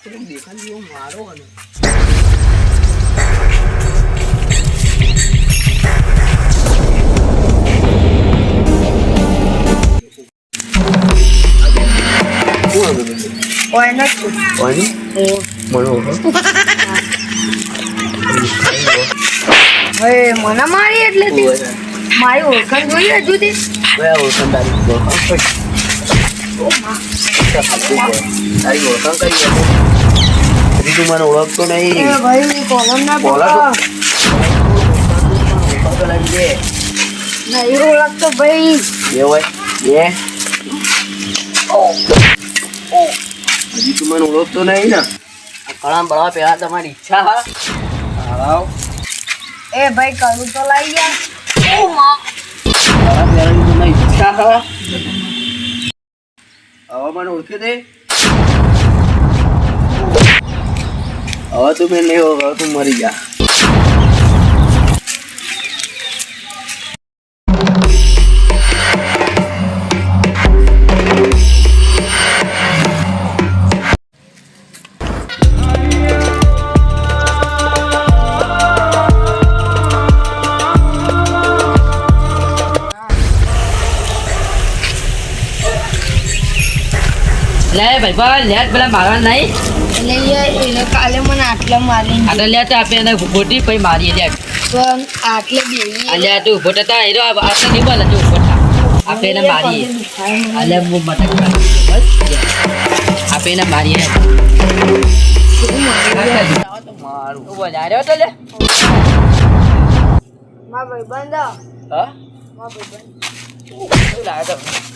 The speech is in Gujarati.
પેલો દેખાય જેવો મારો અને કોઈ નથી કોની મનો હવે મને મારી એટલે મારી ઓળખાણ જોઈએ હજુ તે કયા ઓળખાણ તારી ઓળખાણ કઈ હજી તું મને ઓળખતો નહીં ભાઈ કોલમ ના નહીં ઓળખતો ભાઈ એ હોય એ હજી તું મને ઓળખતો નહીં ને કળામ બળવા પેલા તમારી ઈચ્છા હા એ ભાઈ કરું તો લઈ ગયા ઓ માં કળામ પેલાની તમને ઈચ્છા હા હવે મને ઓળખે દે હવે તું મેં નહીં હવે તું મરી જા લે ભાઈ બા લે પેલા મારવા નહીં એટલે કાલે મને આટલા મારી આટલે લે તો આપણે એને ખોટી પછી મારીએ લે પણ આટલે બેહી અલ્યા તું ઉભો થતા હીરો આટલે નહીં બોલે તું ઉભો થા આપણે એને મારીએ અલ્યા હું મટક બસ આપણે એને મારીએ મારું બોલ આવ્યો તો લે માં ભાઈ બંધ હા માં ભાઈ બંધ શું લાગે તો મારી